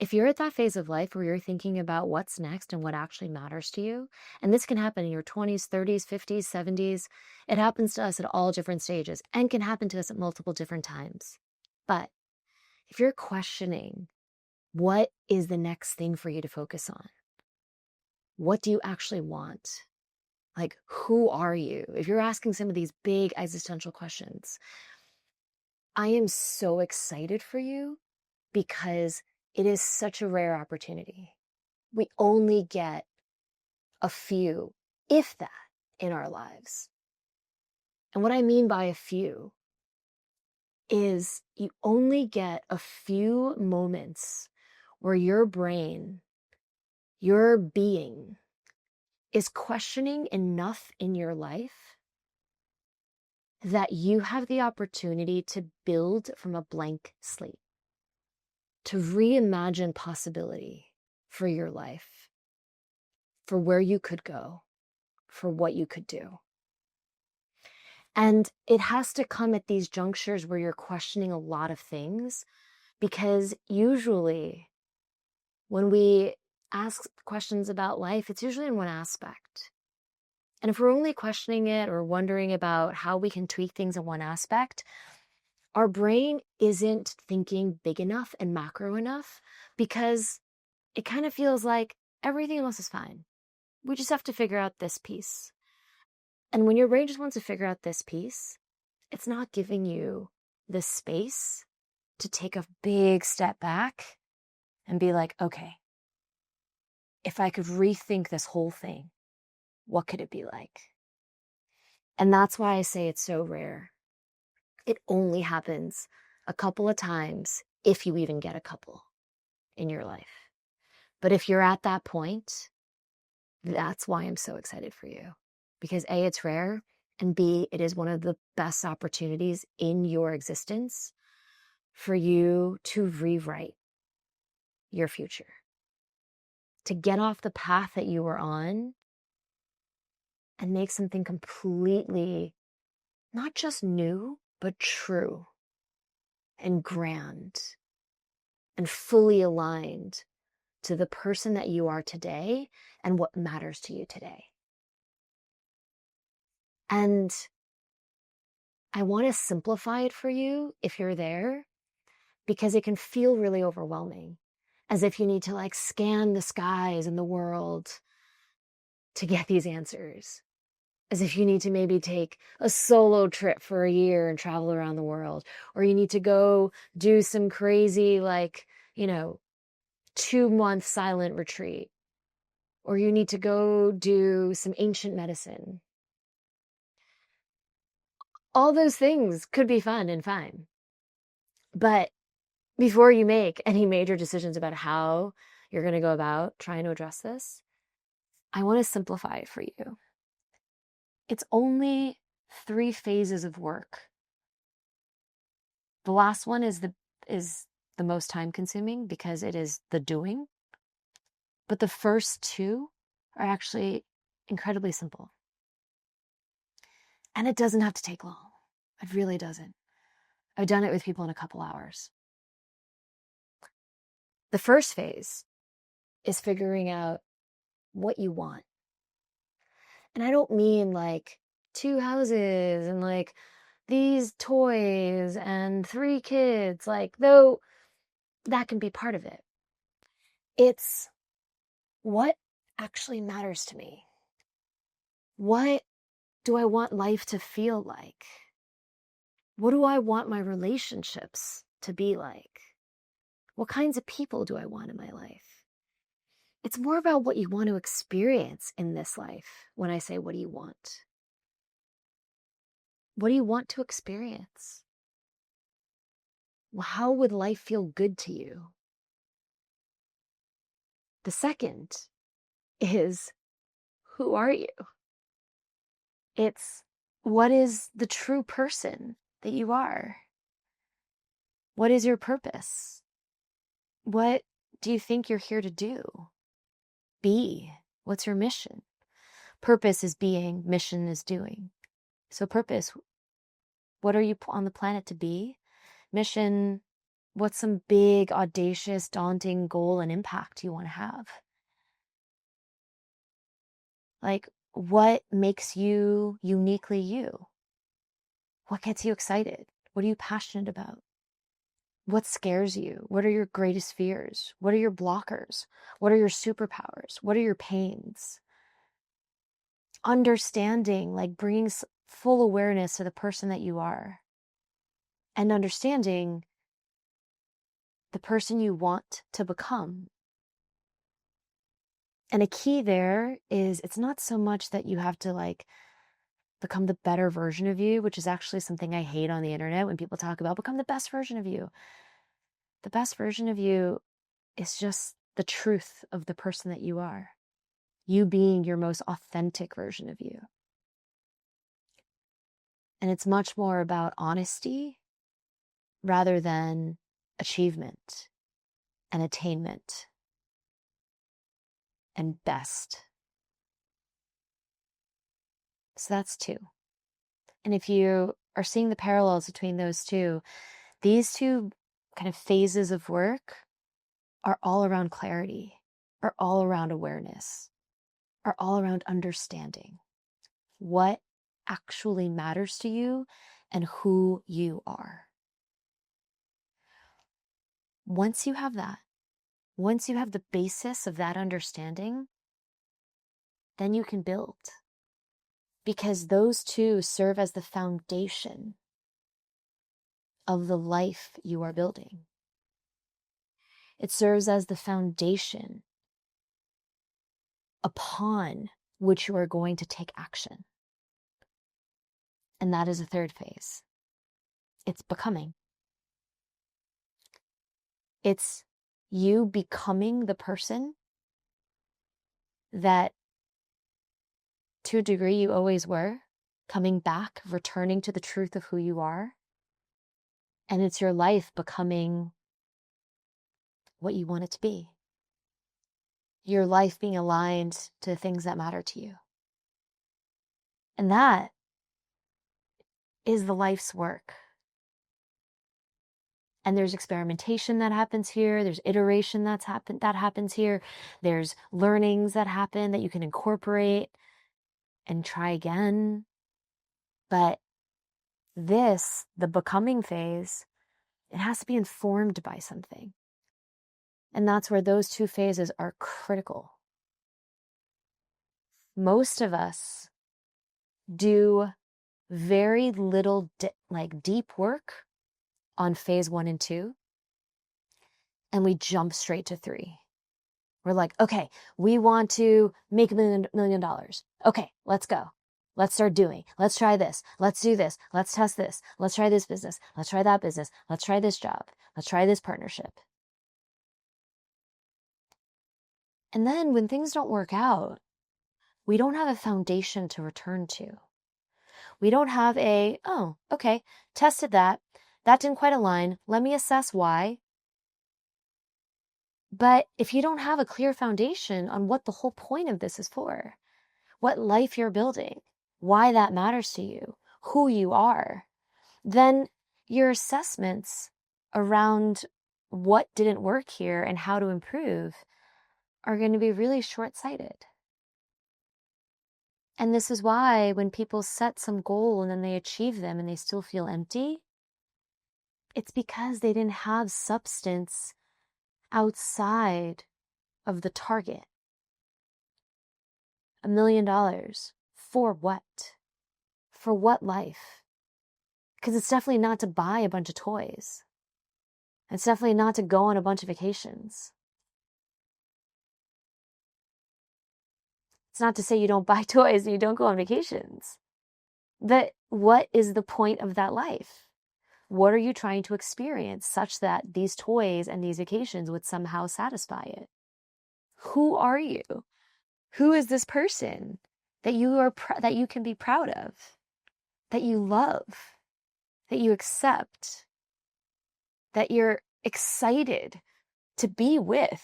If you're at that phase of life where you're thinking about what's next and what actually matters to you, and this can happen in your 20s, 30s, 50s, 70s, it happens to us at all different stages and can happen to us at multiple different times. But if you're questioning what is the next thing for you to focus on, what do you actually want? Like, who are you? If you're asking some of these big existential questions, I am so excited for you because it is such a rare opportunity. We only get a few, if that, in our lives. And what I mean by a few is you only get a few moments where your brain, your being, is questioning enough in your life that you have the opportunity to build from a blank slate, to reimagine possibility for your life, for where you could go, for what you could do. And it has to come at these junctures where you're questioning a lot of things, because usually when we ask questions about life, it's usually in one aspect. And if we're only questioning it or wondering about how we can tweak things in one aspect, our brain isn't thinking big enough and macro enough, because it kind of feels like everything else is fine. We just have to figure out this piece. And when your brain just wants to figure out this piece, it's not giving you the space to take a big step back and be like, okay, if I could rethink this whole thing, what could it be like? And that's why I say it's so rare. It only happens a couple of times, if you even get a couple in your life. But if you're at that point, that's why I'm so excited for you. Because A, it's rare, and B, it is one of the best opportunities in your existence for you to rewrite your future, to get off the path that you were on and make something completely, not just new, but true and grand and fully aligned to the person that you are today and what matters to you today. And I want to simplify it for you if you're there, because it can feel really overwhelming, as if you need to like scan the skies and the world to get these answers, as if you need to maybe take a solo trip for a year and travel around the world, or you need to go do some crazy, like, 2-month silent retreat, or you need to go do some ancient medicine. All those things could be fun and fine. But before you make any major decisions about how you're going to go about trying to address this, I want to simplify it for you. It's only 3 phases of work. The last one is the most time consuming because it is the doing. But the first 2 are actually incredibly simple. And it doesn't have to take long. It really doesn't. I've done it with people in a couple hours. The first phase is figuring out what you want. And I don't mean like 2 houses and like these toys and 3 kids, like, though that can be part of it. It's what actually matters to me. What do I want life to feel like? What do I want my relationships to be like? What kinds of people do I want in my life? It's more about what you want to experience in this life when I say, what do you want? What do you want to experience? Well, how would life feel good to you? The second is, who are you? It's, what is the true person that you are? What is your purpose? What do you think you're here to do? Be. What's your mission? Purpose is being, mission is doing. So purpose, what are you on the planet to be? Mission, What's some big, audacious, daunting goal and impact you want to have? Like, what makes you uniquely you? What gets you excited? What are you passionate about? What scares you? What are your greatest fears? What are your blockers? What are your superpowers? What are your pains? Understanding, like bringing full awareness to the person that you are, and understanding the person you want to become. And a key there is it's not so much that you have to like become the better version of you, which is actually something I hate on the internet when people talk about become the best version of you. The best version of you is just the truth of the person that you are. You being your most authentic version of you. And it's much more about honesty rather than achievement and attainment and best. So that's two. And if you are seeing the parallels between those two, these two kind of phases of work are all around clarity, are all around awareness, are all around understanding what actually matters to you and who you are. Once you have that, once you have the basis of that understanding, then you can build. Because those two serve as the foundation of the life you are building. It serves as the foundation upon which you are going to take action. And that is a third phase. It's becoming. It's you becoming the person that, to a degree, you always were, coming back, returning to the truth of who you are. And it's your life becoming what you want it to be. Your life being aligned to the things that matter to you. And that is the life's work. And there's experimentation that happens here. There's iteration that happens here. There's learnings that happen that you can incorporate and try again. But this, the becoming phase, it has to be informed by something. And that's where those two phases are critical. Most of us do very little deep work on phase 1 and 2, and we jump straight to 3. We're like, okay, we want to make $1 million. Okay, let's go. Let's start doing. Let's try this. Let's do this. Let's test this. Let's try this business. Let's try that business. Let's try this job. Let's try this partnership. And then when things don't work out, we don't have a foundation to return to. We don't have oh, okay, tested that. That didn't quite align. Let me assess why. But if you don't have a clear foundation on what the whole point of this is for, what life you're building, why that matters to you, who you are, then your assessments around what didn't work here and how to improve are going to be really short-sighted. And this is why when people set some goal and then they achieve them and they still feel empty, it's because they didn't have substance outside of the target. $1 million. For what? For what life? Because it's definitely not to buy a bunch of toys. It's definitely not to go on a bunch of vacations. It's not to say you don't buy toys and you don't go on vacations. But what is the point of that life? What are you trying to experience such that these toys and these vacations would somehow satisfy it? Who are you? Who is this person that that you can be proud of, that you love, that you accept, that you're excited to be with?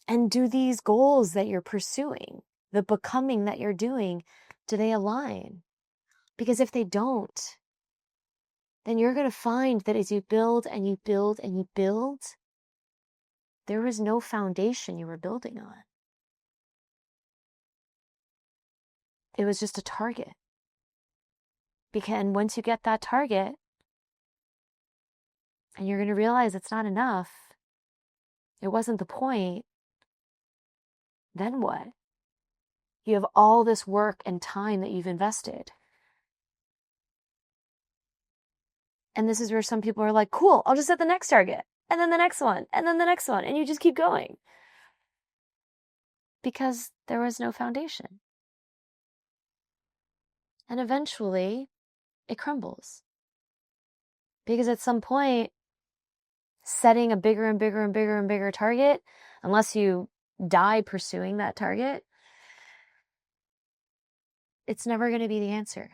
And do these goals that you're pursuing, the becoming that you're doing, do they align? Because if they don't, then you're going to find that as you build and you build and you build, there was no foundation you were building on. It was just a target. Because once you get that target, and you're going to realize it's not enough, it wasn't the point, then what? You have all this work and time that you've invested. And this is where some people are like, cool, I'll just set the next target, and then the next one, and then the next one, and you just keep going. Because there was no foundation. And eventually, it crumbles. Because at some point, setting a bigger and bigger and bigger and bigger target, unless you die pursuing that target, it's never going to be the answer.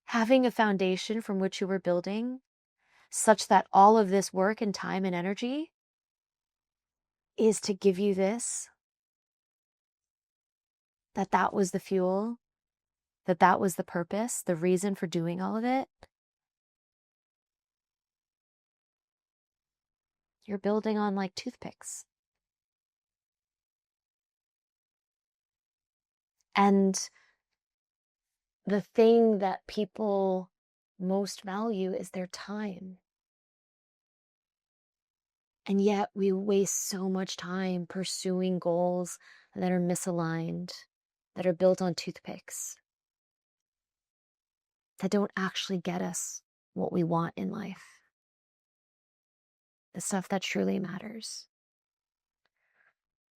Having a foundation from which you were building, such that all of this work and time and energy is to give you this, that was the fuel, that was the purpose, the reason for doing all of it. You're building on like toothpicks. And the thing that people most value is their time. And yet we waste so much time pursuing goals that are misaligned, that are built on toothpicks, that don't actually get us what we want in life. The stuff that truly matters.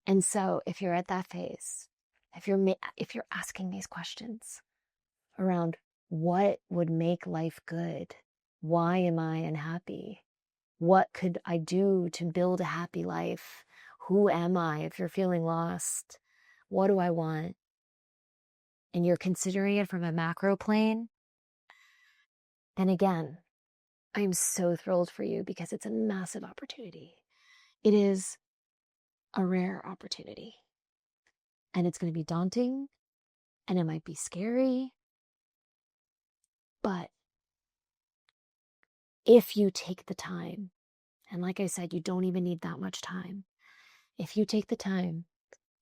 And so if you're at that phase, if you're asking these questions around what would make life good, why am I unhappy, what could I do to build a happy life, who am I if you're feeling lost, what do I want, and you're considering it from a macro plane, then again, I'm so thrilled for you because it's a massive opportunity. It is a rare opportunity. And it's going to be daunting, and it might be scary, but if you take the time, and like I said, you don't even need that much time. If you take the time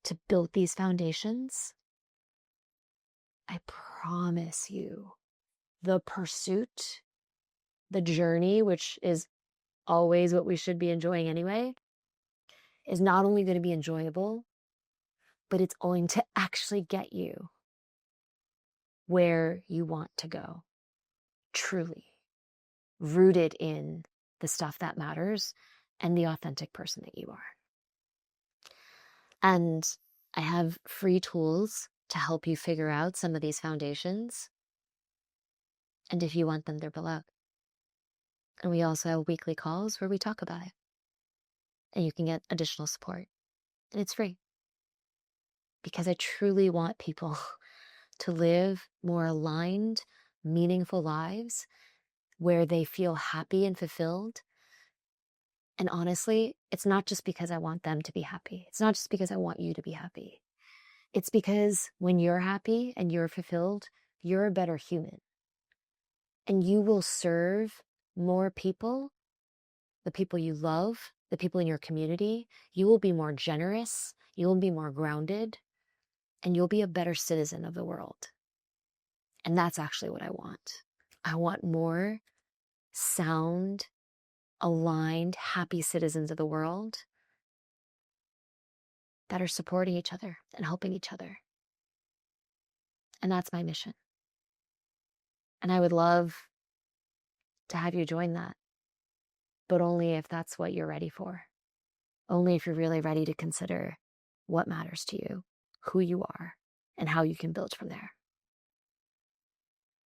to build these foundations, I promise you, the pursuit, the journey, which is always what we should be enjoying anyway, is not only going to be enjoyable, but it's going to actually get you where you want to go, truly, rooted in the stuff that matters and the authentic person that you are. And I have free tools to help you figure out some of these foundations. And if you want them, they're below. And we also have weekly calls where we talk about it. And you can get additional support. And it's free. Because I truly want people to live more aligned, meaningful lives where they feel happy and fulfilled. And honestly, it's not just because I want them to be happy. It's not just because I want you to be happy. It's because when you're happy and you're fulfilled, you're a better human. And you will serve more people, the people you love, the people in your community. You will be more generous. You will be more grounded. And you'll be a better citizen of the world. And that's actually what I want. I want more sound, aligned, happy citizens of the world that are supporting each other and helping each other. And that's my mission. And I would love to have you join that, but only if that's what you're ready for. Only if you're really ready to consider what matters to you, who you are, and how you can build from there.